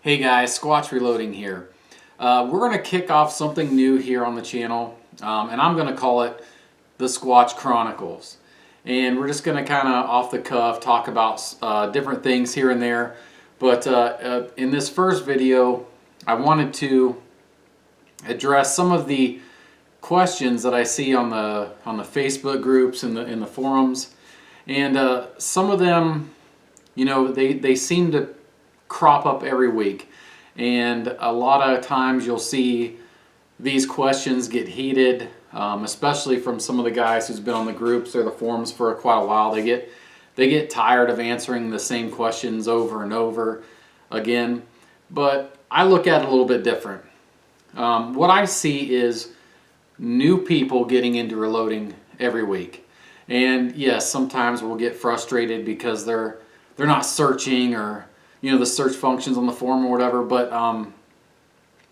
Hey guys, Squatch Reloading here. We're going to kick off something new here on the channel, and I'm going to call it the Squatch Chronicles. And we're just going to kind of off the cuff talk about different things here and there. But in this first video, I wanted to address some of the questions that I see on the Facebook groups and in the forums, and some of them, you know, they seem to crop up every week, and a lot of times you'll see these questions get heated, especially from some of the guys who's been on the groups or the forums for quite a while. They get tired of answering the same questions over and over again, but I look at it a little bit different. What I see is new people getting into reloading every week, and yes, sometimes we'll get frustrated because they're not searching, or you know, the search functions on the forum or whatever, but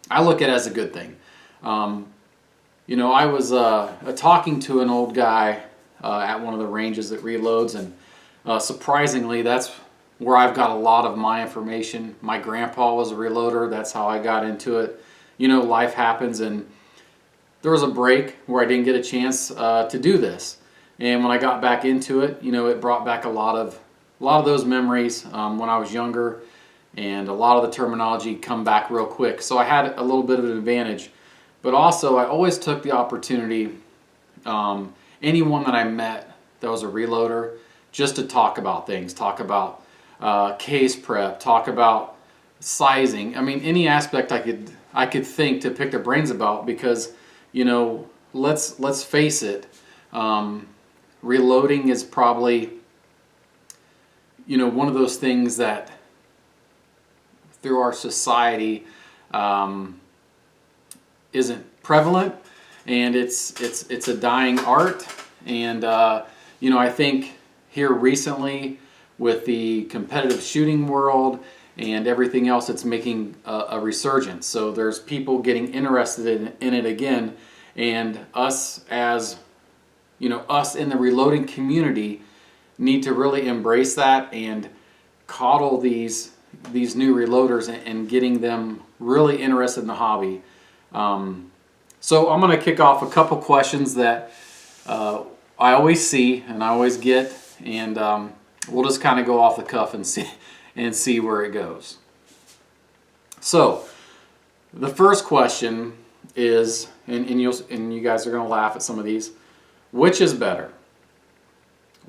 I look at it as a good thing. You know, I was talking to an old guy at one of the ranges that reloads, and surprisingly, that's where I've got a lot of my information. My grandpa was a reloader. That's how I got into it. You know, life happens, and there was a break where I didn't get a chance to do this. And when I got back into it, you know, it brought back a lot of those memories when I was younger, and a lot of the terminology come back real quick. So I had a little bit of an advantage, but also I always took the opportunity, anyone that I met that was a reloader, just to talk about things, talk about case prep, talk about sizing. I mean, any aspect I could think to pick their brains about, because you know, let's face it, reloading is probably, you know, one of those things that through our society isn't prevalent, and it's a dying art. And you know, I think here recently with the competitive shooting world and everything else, it's making a resurgence. So there's people getting interested in it again, and us, as you know, us in the reloading community need to really embrace that and coddle these new reloaders and getting them really interested in the hobby. So I'm going to kick off a couple questions that I always see and I always get, and we'll just kind of go off the cuff and see where it goes. So the first question is, and you guys are going to laugh at some of these: which is better,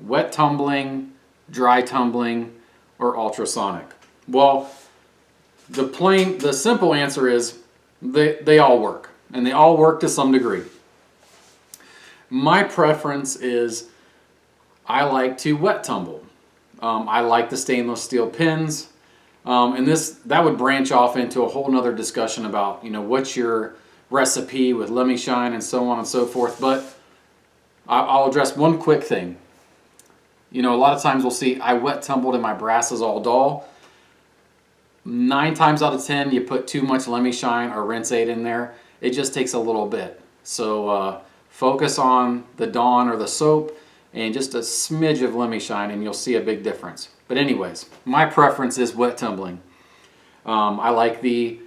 wet tumbling, dry tumbling, or ultrasonic? Well, the simple answer is they all work, and they all work to some degree. My preference is I like to wet tumble. I like the stainless steel pins, and that would branch off into a whole nother discussion about, you know, what's your recipe with Lemmy Shine and so on and so forth. But I'll address one quick thing. You know, a lot of times we'll see I wet tumbled and my brass is all dull. 9 times out of 10, you put too much Lemmy Shine or Rinse Aid in there, it just takes a little bit. So focus on the Dawn or the soap and just a smidge of Lemmy Shine, and you'll see a big difference. But anyways, my preference is wet tumbling. I like the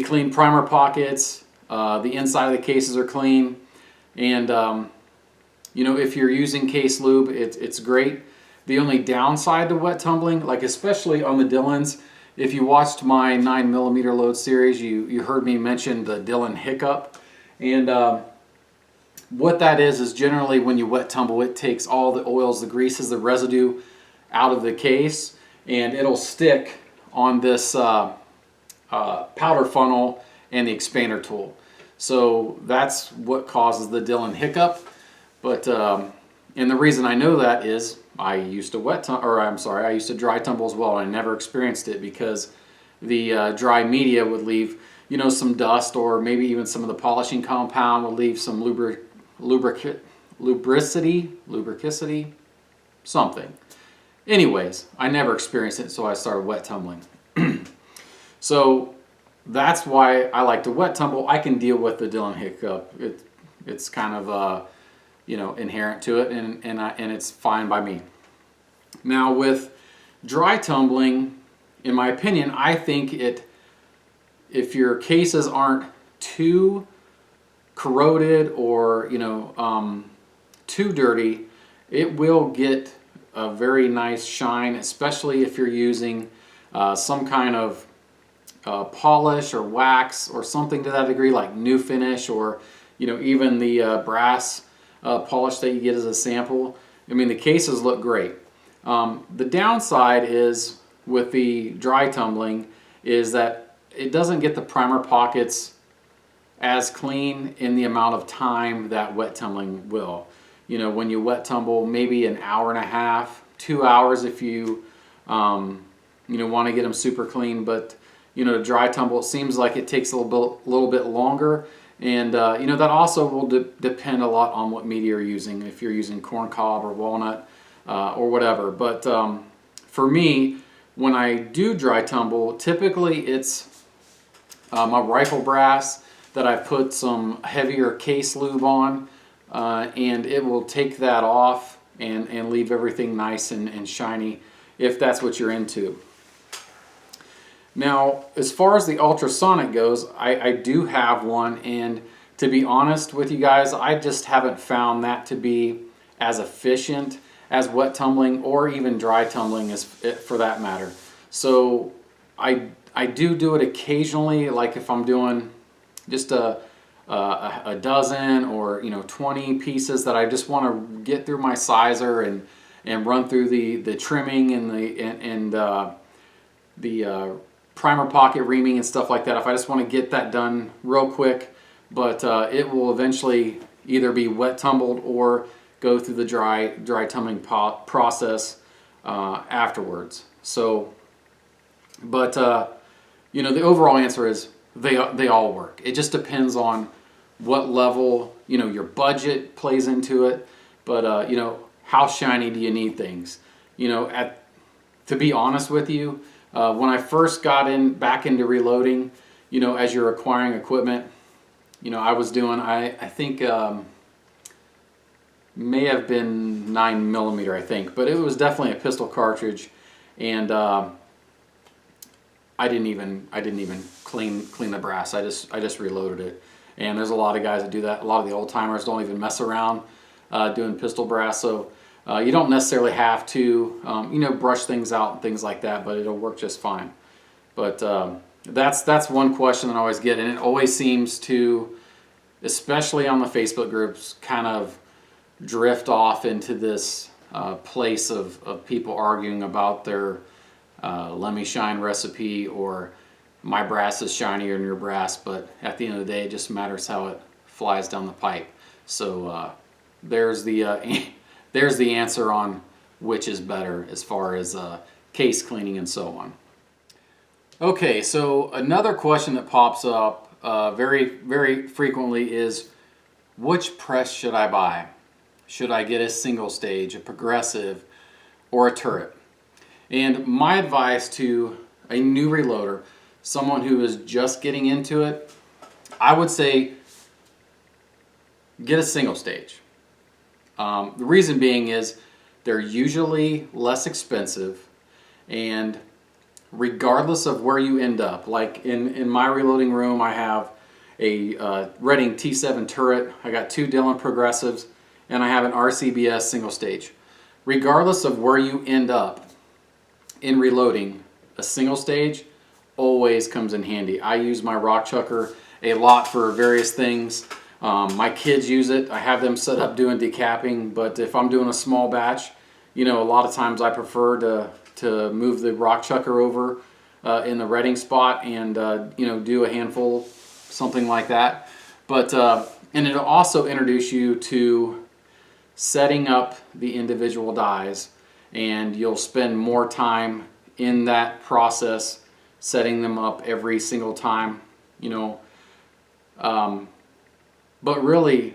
clean primer pockets. The inside of the cases are clean, and you know, if you're using case lube, it's great. The only downside to wet tumbling, like especially on the Dillons, if you watched my 9mm load series, you heard me mention the Dillon hiccup. And what that is generally when you wet tumble, it takes all the oils, the greases, the residue out of the case, and it'll stick on this powder funnel and the expander tool. So that's what causes the Dillon hiccup. But and the reason I know that is I used to I used to dry tumble as well, and I never experienced it because the dry media would leave, you know, some dust, or maybe even some of the polishing compound would leave some lubricity, something. Anyways, I never experienced it, so I started wet tumbling. So that's why I like to wet tumble. I can deal with the Dillon hiccup. It's kind of you know, inherent to it, and it's fine by me. Now with dry tumbling, in my opinion, I think it if your cases aren't too corroded or too dirty, it will get a very nice shine, especially if you're using some kind of polish or wax or something to that degree, like New Finish, or even the brass polish that you get as a sample. I mean, the cases look great. The downside is with the dry tumbling is that it doesn't get the primer pockets as clean in the amount of time that wet tumbling will. When you wet tumble, maybe an hour and a half, 2 hours if you want to get them super clean. But to dry tumble, it seems like it takes a little bit longer, and that also will depend a lot on what media you're using. If you're using corn cob or walnut or whatever. But for me, when I do dry tumble, typically it's my rifle brass that I put some heavier case lube on, and it will take that off and leave everything nice and shiny if that's what you're into. Now, as far as the ultrasonic goes, I do have one, and to be honest with you guys, I just haven't found that to be as efficient as wet tumbling or even dry tumbling as for that matter. So I do it occasionally, like if I'm doing just a dozen or 20 pieces that I just want to get through my sizer and run through the trimming and the primer pocket reaming and stuff like that. If I just want to get that done real quick, but it will eventually either be wet tumbled or go through the dry tumbling process afterwards. So, but the overall answer is they all work. It just depends on what level your budget plays into it. But how shiny do you need things? To be honest with you, when I first got back into reloading, as you're acquiring equipment, I was doing I think may have been 9mm, I think, but it was definitely a pistol cartridge, and I didn't even clean the brass. I just reloaded it. And there's a lot of guys that do that. A lot of the old timers don't even mess around doing pistol brass. So you don't necessarily have to brush things out and things like that, but it'll work just fine. But that's one question that I always get, and it always seems to, especially on the Facebook groups, kind of drift off into this place of people arguing about their let me shine recipe, or my brass is shinier than your brass. But at the end of the day, it just matters how it flies down the pipe. So there's the answer on which is better as far as case cleaning and so on. Okay, so another question that pops up very, very frequently is, which press should I buy? Should I get a single stage, a progressive, or a turret? And my advice to a new reloader, someone who is just getting into it, I would say get a single stage. The reason being is they're usually less expensive, and regardless of where you end up, like in my reloading room, I have a Redding T7 turret, I got 2 Dillon progressives, and I have an RCBS single stage. Regardless of where you end up in reloading, a single stage always comes in handy. I use my rock chucker a lot for various things. My kids use it. I have them set up doing decapping, but if I'm doing a small batch, a lot of times I prefer to move the rock chucker over in the Redding spot and do a handful, something like that. But and it'll also introduce you to setting up the individual dies, and you'll spend more time in that process setting them up every single time, but really,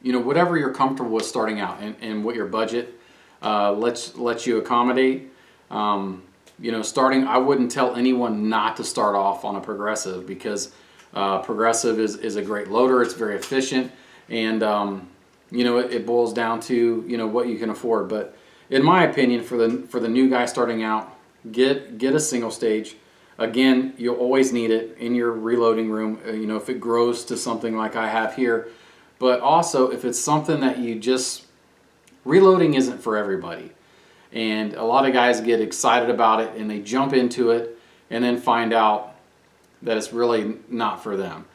whatever you're comfortable with starting out and what your budget lets you accommodate. Starting, I wouldn't tell anyone not to start off on a progressive, because progressive is a great loader. It's very efficient, and it boils down to what you can afford. But in my opinion, for the new guy starting out, get a single stage. Again, you'll always need it in your reloading room, if it grows to something like I have here. But also, if it's something that reloading isn't for everybody. And a lot of guys get excited about it and they jump into it and then find out that it's really not for them.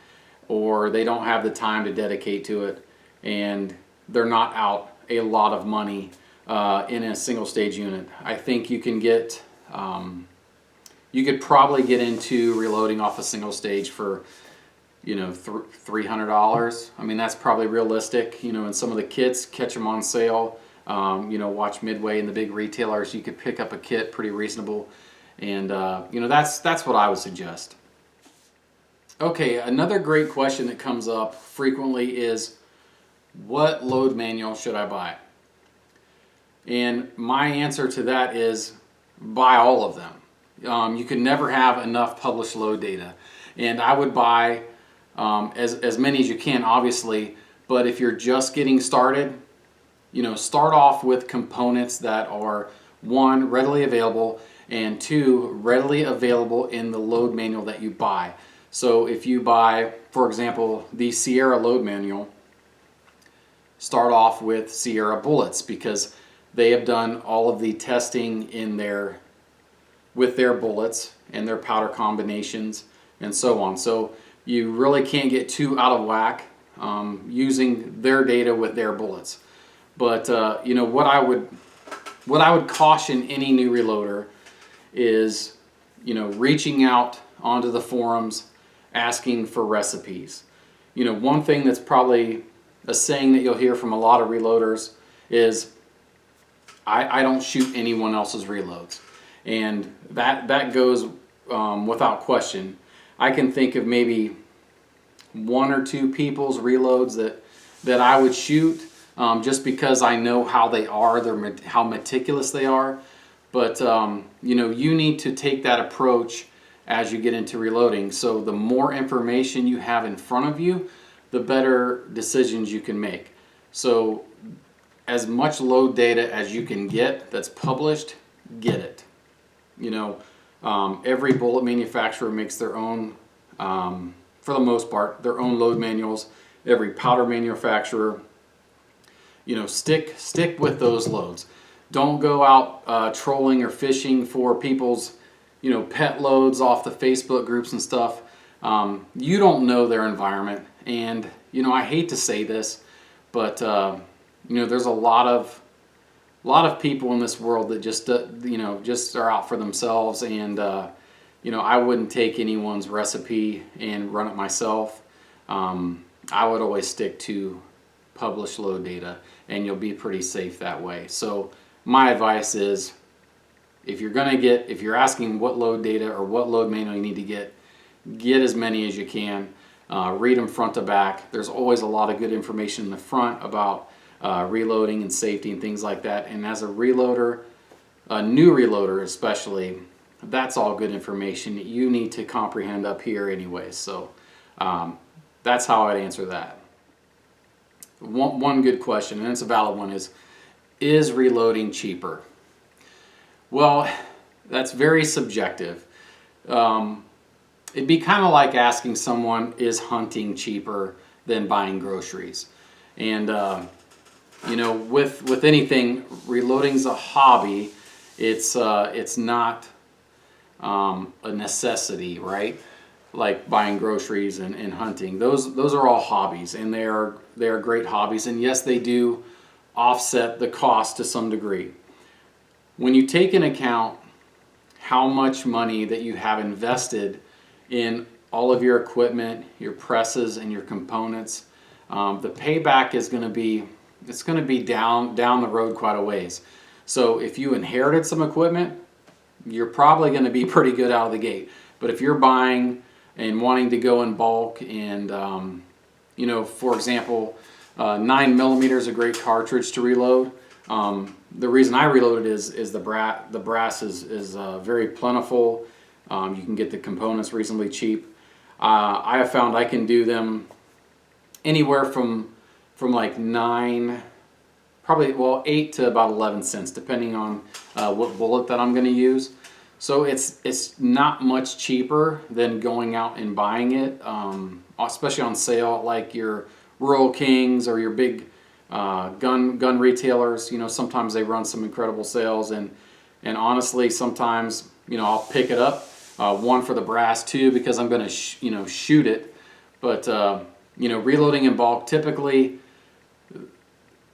Or they don't have the time to dedicate to it and they're not out a lot of money in a single stage unit. I think you can get, you could probably get into reloading off a single stage for, $300. I mean, that's probably realistic. And some of the kits, catch them on sale. Watch Midway and the big retailers. You could pick up a kit pretty reasonable. And, that's what I would suggest. Okay, another great question that comes up frequently is, what load manual should I buy? And my answer to that is, buy all of them. You can never have enough published load data. And I would buy as many as you can, obviously. But if you're just getting started, start off with components that are, one, readily available, and two, readily available in the load manual that you buy. So if you buy, for example, the Sierra load manual, start off with Sierra bullets because they have done all of the testing with their bullets and their powder combinations and so on. So you really can't get too out of whack using their data with their bullets. But what I would caution any new reloader is reaching out onto the forums, asking for recipes. One thing that's probably a saying that you'll hear from a lot of reloaders is, I don't shoot anyone else's reloads. And that goes without question. I can think of maybe one or two people's reloads that I would shoot just because I know how they are, how meticulous they are. But you need to take that approach as you get into reloading. So the more information you have in front of you, the better decisions you can make. So as much load data as you can get that's published, get it. Every bullet manufacturer makes their own, for the most part, their own load manuals. Every powder manufacturer, stick with those loads. Don't go out trolling or fishing for people's, pet loads off the Facebook groups and stuff. You don't know their environment. And, I hate to say this, but, there's a lot of people in this world that just are out for themselves. And, I wouldn't take anyone's recipe and run it myself. I would always stick to published load data, and you'll be pretty safe that way. So my advice is, if you're asking what load data or what load manual you need to get as many as you can. Read them front to back. There's always a lot of good information in the front about reloading and safety and things like that. And as a reloader, a new reloader especially, that's all good information that you need to comprehend up here anyway. So that's how I'd answer that. One good question, and it's a valid one, is reloading cheaper? Well, that's very subjective. It'd be kind of like asking someone, is hunting cheaper than buying groceries? And with anything, reloading's a hobby. It's not a necessity, right? Like buying groceries and hunting. Those are all hobbies, and they are great hobbies. And yes, they do offset the cost to some degree. When you take into account how much money that you have invested in all of your equipment, your presses, and your components, the payback is going to be down the road quite a ways. So if you inherited some equipment, you're probably going to be pretty good out of the gate. But if you're buying and wanting to go in bulk, and for example, 9mm is a great cartridge to reload. The reason I reload it is the brass is very plentiful. You can get the components reasonably cheap. I have found I can do them anywhere from like 8 to about 11 cents, depending on what bullet that I'm going to use. So it's not much cheaper than going out and buying it, especially on sale, like your Rural Kings or your big gun retailers. You know, sometimes they run some incredible sales, and honestly, sometimes, you know, I'll pick it up, one for the brass, two because I'm going to shoot it. But you know, reloading in bulk, typically,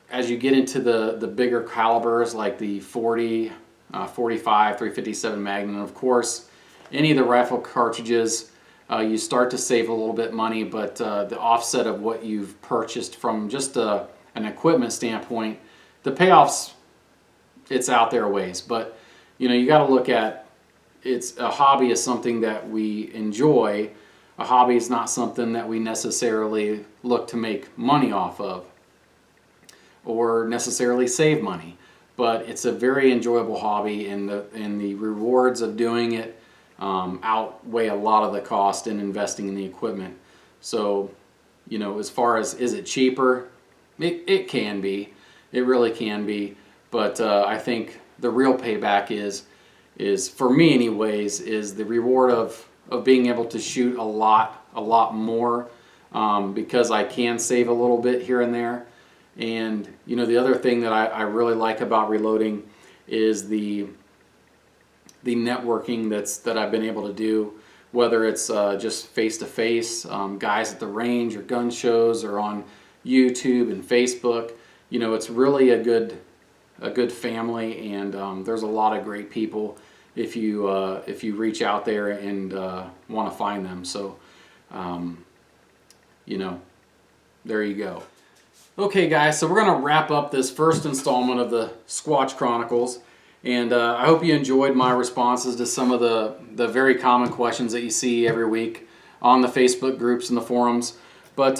as you get into the bigger calibers like the 40, 45, 357 Magnum, and of course, any of the rifle cartridges, you start to save a little bit money, but the offset of what you've purchased from just an equipment standpoint, the payoffs, it's out there a ways. But you know, you got to look at, it's a hobby is something that we enjoy. A hobby is not something that we necessarily look to make money off of or necessarily save money, but it's a very enjoyable hobby, and the rewards of doing it outweigh a lot of the cost in investing in the equipment. So, you know, as far as, is it cheaper? It can be. It really can be. But I think the real payback is for me anyways, is the reward of being able to shoot a lot more, because I can save a little bit here and there. And you know, the other thing that I really like about reloading is the networking that I've been able to do, whether it's just face-to-face, guys at the range or gun shows or on YouTube and Facebook. You know, it's really a good family, and there's a lot of great people if you reach out there and want to find them. So you know, there you go. Okay guys, so we're going to wrap up this first installment of the Squatch Chronicles, and I hope you enjoyed my responses to some of the very common questions that you see every week on the Facebook groups and the forums. But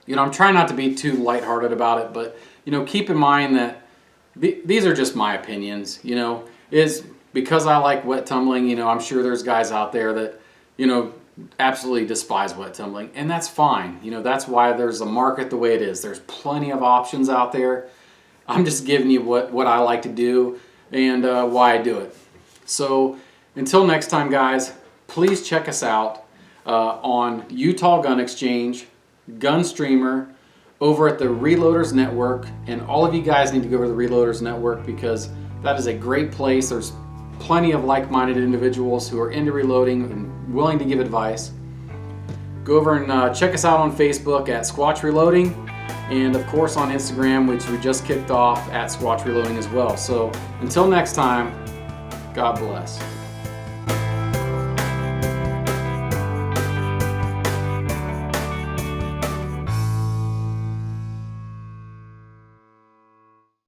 you know, I'm trying not to be too lighthearted about it, but you know, keep in mind that these are just my opinions. You know, is because I like wet tumbling. You know, I'm sure there's guys out there that, you know, absolutely despise wet tumbling, and that's fine. You know, that's why there's a market the way it is. There's plenty of options out there. I'm just giving you what I like to do and why I do it. So until next time guys, please check us out on Utah Gun Exchange, Gun Streamer, over at the Reloaders Network. And all of you guys need to go over to the Reloaders Network, because that is a great place. There's plenty of like-minded individuals who are into reloading and willing to give advice. Go over and check us out on Facebook at Squatch Reloading, and of course on Instagram, which we just kicked off, at Squatch Reloading as well. So until next time, God bless.